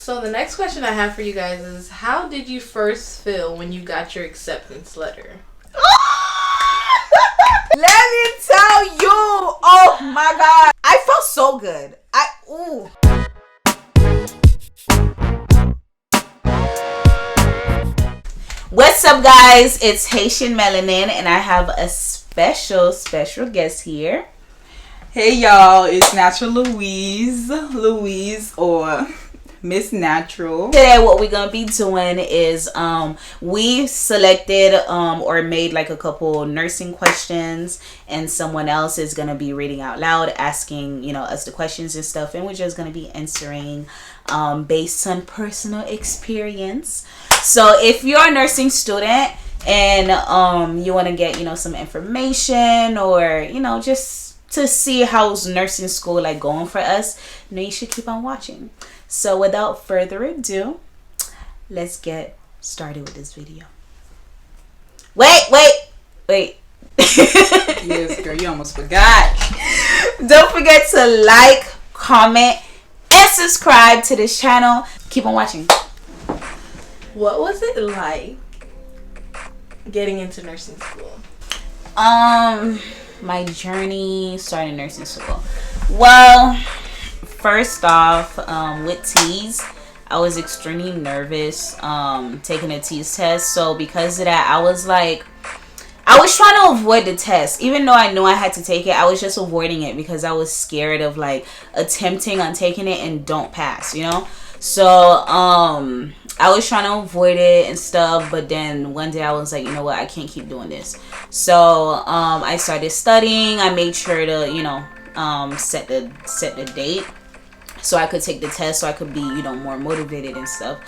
So the next question I have for you guys is, how did you first feel when you got your acceptance letter? Let me tell you. Oh my God. I felt so good. What's up, guys? It's Haitian Melanin, and I have a special guest here. Hey y'all, it's Natural Louise or Miss Natural. Today what we're gonna be doing is we selected or made like a couple nursing questions, and someone else is gonna be reading out loud, asking us the questions and stuff, and we're just gonna be answering based on personal experience. So if you're a nursing student and you want to get some information, or just to see how's nursing school like going for us, you should keep on watching. So without further ado, let's get started with this video. Wait. Yes, girl, you almost forgot. Don't forget to like, comment, and subscribe to this channel. Keep on watching. What was it like getting into nursing school? My journey starting nursing school. Well, first off, with T's, I was extremely nervous taking a T's test. So because of that, I was trying to avoid the test. Even though I knew I had to take it, I was just avoiding it because I was scared of attempting on taking it and don't pass, So I was trying to avoid it and stuff, but then one day I was like, you know what, I can't keep doing this. So I started studying. I made sure to set the date so I could take the test, so I could be more motivated and stuff.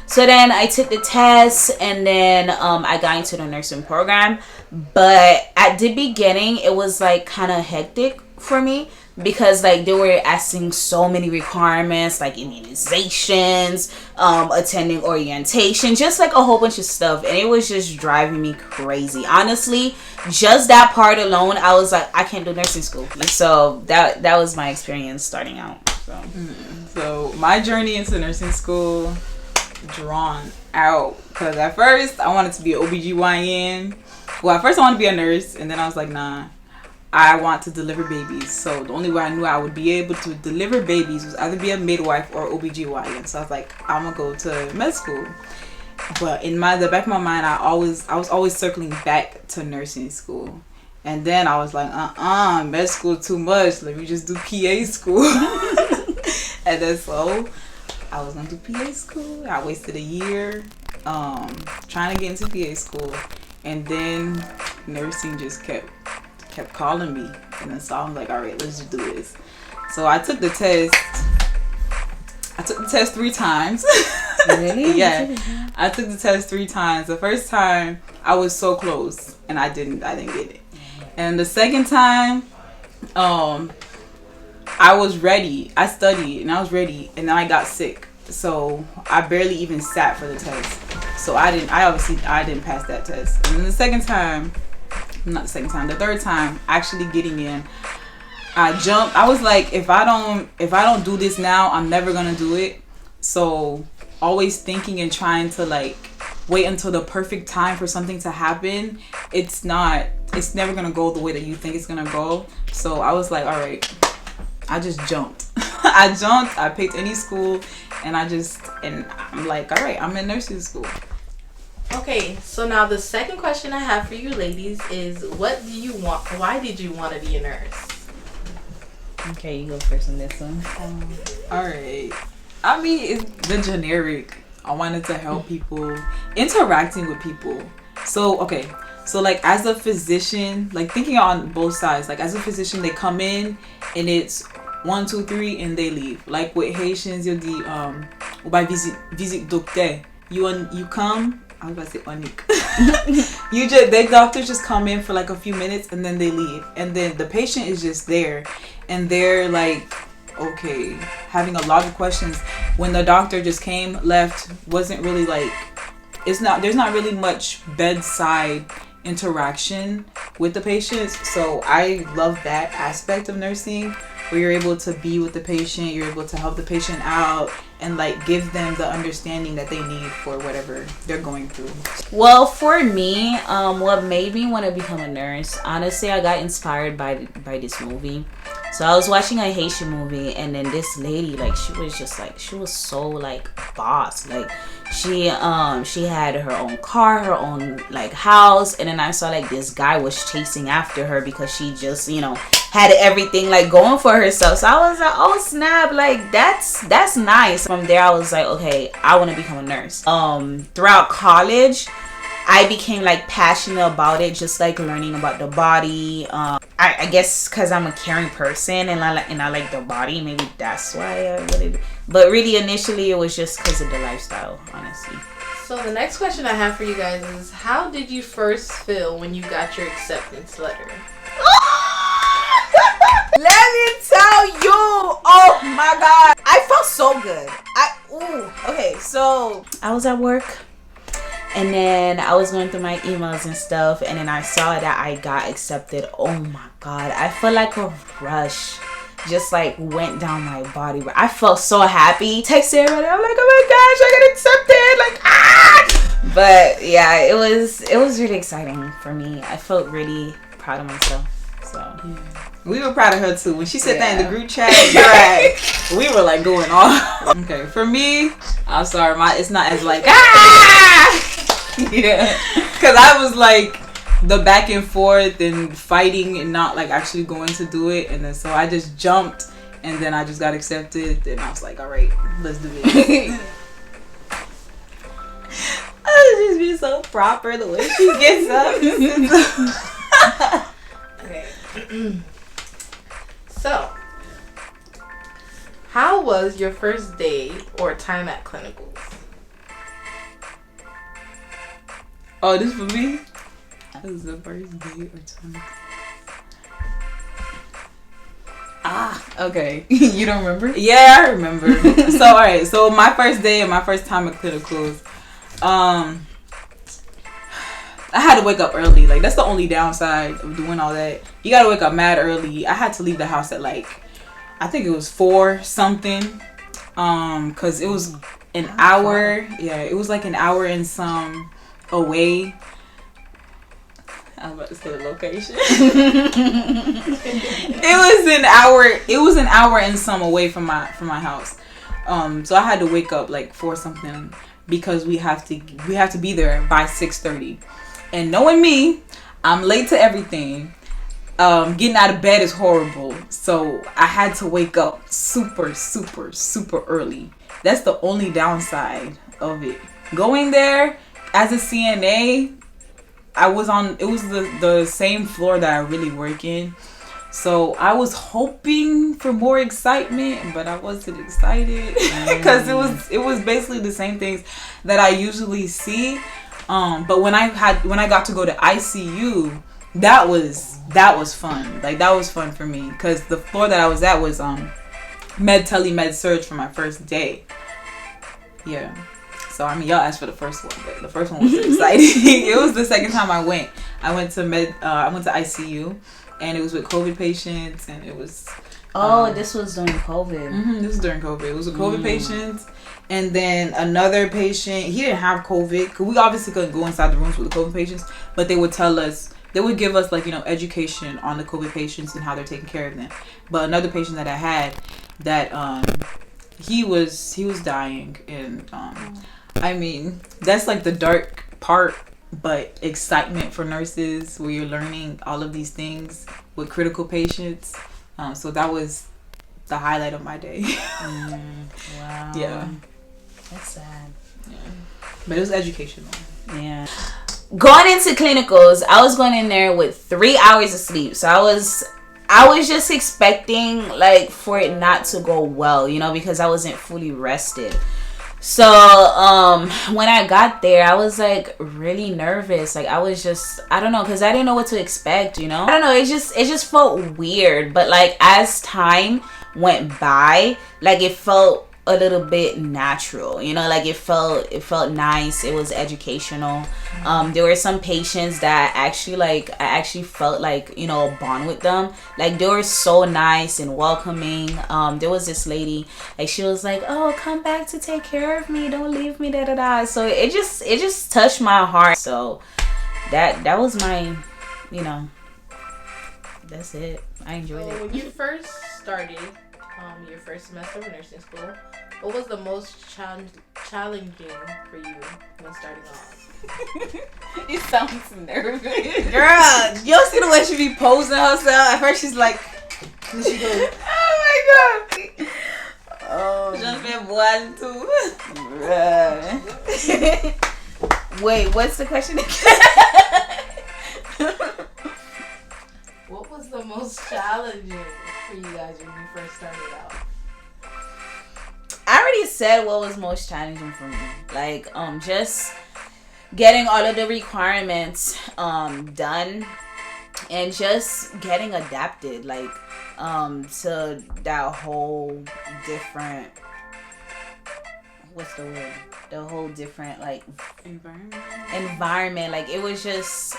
So then I took the test, and then I got into the nursing program. But at the beginning, it was kind of hectic for me, because they were asking so many requirements, like immunizations, attending orientation, just a whole bunch of stuff, and it was just driving me crazy. Honestly, just that part alone, I was like, I can't do nursing school. So that was my experience starting out. So my journey into nursing school, drawn out, because at first I wanted to be an OBGYN. Well, at first I wanted to be a nurse, and then I was like, nah, I want to deliver babies. So the only way I knew I would be able to deliver babies was either be a midwife or OBGYN. So I was like, I'm gonna go to med school. But in the back of my mind, I was always circling back to nursing school. And then I was like, med school too much. Let me just do PA school. And then so I was gonna do PA school. I wasted a year trying to get into PA school, and then nursing just kept calling me. And then so I'm like, all right, let's just do this. So I took the test. 3 times. Really? Yeah, I took the test 3 times. The first time I was so close, and I didn't get it. And the second time, I was ready. I studied and I was ready, and then I got sick. So I barely even sat for the test. So I didn't pass that test. And then the third time, actually getting in, I jumped. I was like, if I don't do this now, I'm never gonna do it. So always thinking and trying to wait until the perfect time for something to happen. It's never gonna go the way that you think it's gonna go. So I was like, all right, I just jumped. I picked any school, and I'm like, all right, I'm in nursing school. Okay, so now the second question I have for you ladies is, what do you want? Why did you want to be a nurse? Okay, you go first on this one. All right. I mean, it's the generic. I wanted to help people, interacting with people. So, okay. So, as a physician, thinking on both sides, as a physician, they come in and it's 1, 2, 3, and they leave. With Haitians, you'll do, by visit doctor. You come, I was about to say onik. The doctors just come in for a few minutes, and then they leave. And then the patient is just there, and they're okay, having a lot of questions. When the doctor just came, left, wasn't really there's not really much bedside interaction with the patients. So I love that aspect of nursing. where you're able to be with the patient, you're able to help the patient out, and like give them the understanding that they need for whatever they're going through? Well, for me, what made me want to become a nurse, honestly, I got inspired by this movie. So I was watching a Haitian movie, and then this lady, like, she was so like boss. Like, she had her own car, her own like house, and then I saw like this guy was chasing after her because she just, had everything like going for herself. So I was like, oh snap, like that's nice. From there I was like, okay, I want to become a nurse. Throughout college I became like passionate about it, just like learning about the body. I guess because I'm a caring person and I like the body, maybe that's why I wanted. But really, initially, it was just because of the lifestyle, honestly. So the next question I have for you guys is, how did you first feel when you got your acceptance letter? Let me tell you, oh my God, I felt so good. Okay, so I was at work. And then I was going through my emails and stuff, and then I saw that I got accepted. Oh my God, I felt like a rush just like went down my body. I felt so happy. Texted everybody, I'm like, oh my gosh, I got accepted, like But yeah, it was really exciting for me. I felt really proud of myself. So yeah. We were proud of her too. When she said that in the group chat, right, we were like going off. Okay, for me, I'm sorry, it's not as like yeah, because I was like the back and forth and fighting and not like actually going to do it, and then so I just jumped, and then I just got accepted, and I was like, all right, let's do it. I was just being so proper the way she gets up. Okay. So, how was your first day or time at clinicals? Oh, this for me? This is the first day or time. Okay. You don't remember? Yeah, I remember. So, alright. So, my first day and my first time at clinicals, I had to wake up early. Like, that's the only downside of doing all that. You gotta wake up mad early. I had to leave the house at like, I think it was 4 something. Cause it was an hour. Yeah, it was like an hour and some away. I was about to say the location. It was an hour and some away from my house. So I had to wake up like 4 something because we have to be there by 6:30. And knowing me, I'm late to everything. Getting out of bed is horrible. So I had to wake up super, super, super early. That's the only downside of it. Going there as a CNA, it was the same floor that I really work in. So I was hoping for more excitement, but I wasn't excited because it was basically the same things that I usually see. But when I got to go to ICU, that was fun. Like, that was fun for me because the floor that I was at was med surge for my first day. Yeah. So I mean, y'all asked for the first one, but the first one was exciting. It was the second time I went. I went to ICU, and it was with COVID patients, and it was. This was during COVID. This was during COVID. It was with COVID patients, and then another patient. He didn't have COVID because we obviously couldn't go inside the rooms with the COVID patients, but they would tell us. They would give us like, education on the COVID patients and how they're taking care of them. But another patient that I had, that he was dying, and I mean, that's like the dark part, but excitement for nurses where you're learning all of these things with critical patients. So that was the highlight of my day. Wow. Yeah. That's sad. Yeah. But it was educational. Yeah. Going into clinicals, I was going in there with 3 hours of sleep. So I was just expecting like for it not to go well, because I wasn't fully rested. So when I got there, I was like really nervous. Like, I was just, I don't know, because I didn't know what to expect, I don't know, it just felt weird. But like as time went by, like it felt a little bit natural, you know, like it felt nice. It was educational. There were some patients that actually, like, I actually felt like, you know, a bond with them. Like, they were so nice and welcoming. There was this lady, like, she was like, oh, come back to take care of me, don't leave me, da da da. So it just touched my heart. So that was my, you know, that's it. I enjoyed it. When you first started your first semester of nursing school, what was the most challenging for you when starting off? It sounds nervous. Girl, you see the way she be posing herself? At first she's like, and she goes, oh my god. Oh. Just been one, two. Wait, what's the question again? What was the most challenging for you guys when you first started out? I already said what was most challenging for me. Like, just getting all of the requirements done and just getting adapted, like, to that whole different, what's the word? The whole different, like, environment. Like, it was just,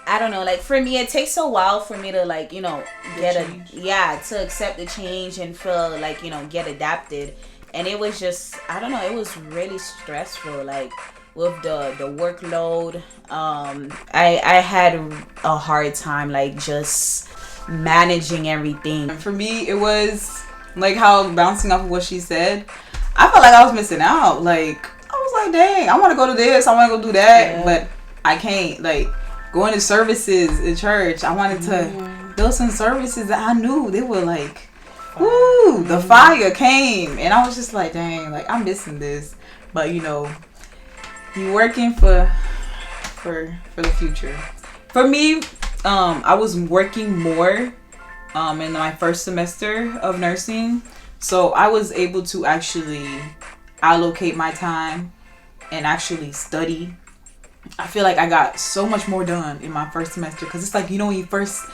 I don't know, like, for me, it takes a while for me to, like, you know, to accept the change and feel like, you know, get adapted. And it was just, I don't know, it was really stressful, like, with the workload. I had a hard time, like, just managing everything. For me, it was, like, how, bouncing off of what she said, I felt like I was missing out. Like, I was like, dang, I want to go to this, I want to go do that, but I can't. Like, going to services in church, I wanted to, there were some services that I knew, they were like, woo, the fire came, and I was just like, dang, like, I'm missing this. But, you know, you working for the future. For me, I was working more in my first semester of nursing, so I was able to actually allocate my time and actually study. I feel like I got so much more done in my first semester, because it's like, you know, when you first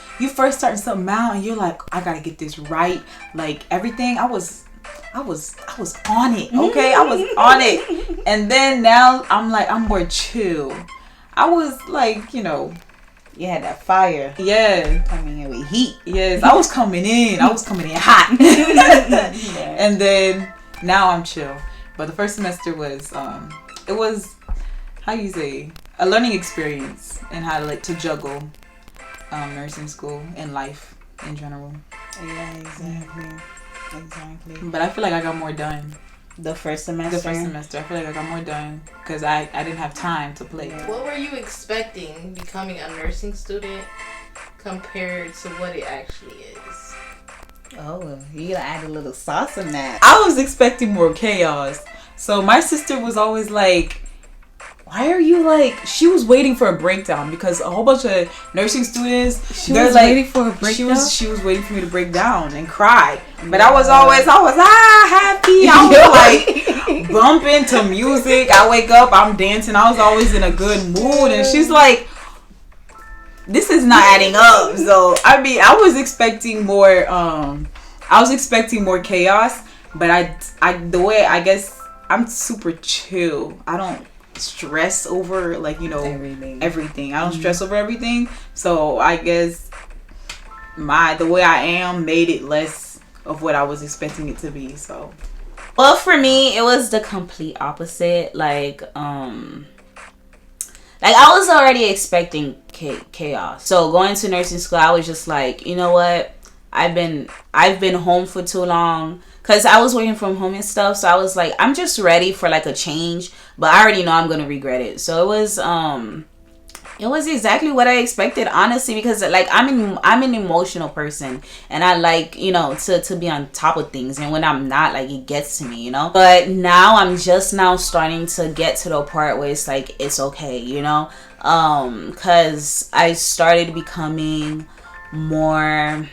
starting something out and you're like, I gotta get this right, like, everything. I was on it, okay? I was on it. And then now I'm like, I'm more chill. I was like, you know, You had that fire. Yeah. Coming in with heat. Yes, I was coming in hot. Yeah. And then now I'm chill. But the first semester was it was, how you say, a learning experience and how to, like, to juggle nursing school and life in general. Yeah, exactly. But I feel like I got more done. The first semester. I feel like I got more done because I didn't have time to play. What were you expecting becoming a nursing student compared to what it actually is? Oh, you gotta add a little sauce in that. I was expecting more chaos. So my sister was always like, why are you like, she was waiting for a breakdown because a whole bunch of nursing students, She was waiting for a breakdown? She was waiting for me to break down and cry. But I was happy. I was like bumping to music. I wake up, I'm dancing. I was always in a good mood. And she's like, this is not adding up. So, I mean, I was expecting more chaos. But the way, I guess, I'm super chill. I don't stress over, like, you know, everything. I don't stress over everything. So I guess the way I am made it less of what I was expecting it to be. So, well, for me, it was the complete opposite. Like I was already expecting chaos. So going to nursing school, I was just like, you know what? I've been home for too long. Because I was working from home and stuff. So I was like, I'm just ready for, like, a change. But I already know I'm going to regret it. So it was exactly what I expected, honestly. Because, like, I'm an emotional person. And I like, you know, to be on top of things. And when I'm not, like, it gets to me, you know. But now I'm just now starting to get to the part where it's like, it's okay, you know. Because I started becoming more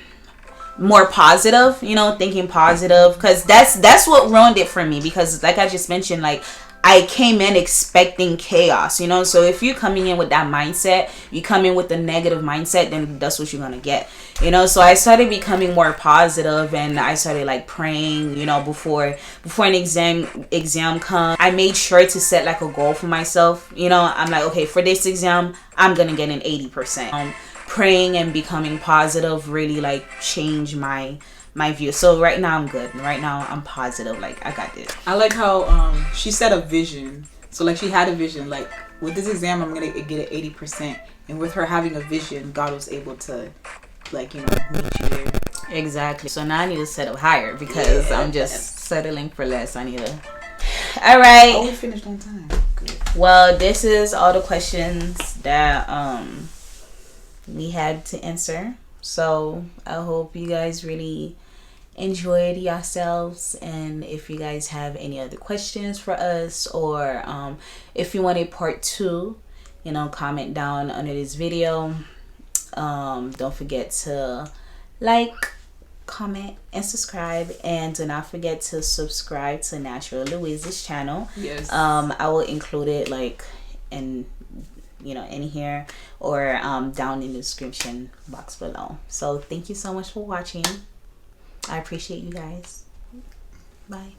positive, you know, thinking positive, because that's what ruined it for me. Because like I just mentioned, like, I came in expecting chaos, you know. So if you're coming in with that mindset, you come in with the negative mindset, then that's what you're gonna get, you know. So I started becoming more positive, and I started like praying, you know, before an exam comes. I made sure to set like a goal for myself, you know. I'm like, okay, for this exam I'm gonna get an 80%. Praying and becoming positive really like changed my view. So right now I'm good. Right now I'm positive. Like, I got this. I like how she set a vision. So like she had a vision. Like, with this exam I'm gonna get an 80%, and with her having a vision, God was able to, like, you know, meet you there. Exactly. So now I need to set up higher because I'm just settling for less. I need to. All right. Oh, we finished on time. Good. Well, this is all the questions that we had to answer. So I hope you guys really enjoyed yourselves, and if you guys have any other questions for us, or if you want a part 2, you know, comment down under this video. Don't forget to like, comment, and subscribe, and do not forget to subscribe to Natural Louise's channel. Yes. I will include it like in, you know, in here, or down in the description box below. So thank you so much for watching. I appreciate you guys. Bye.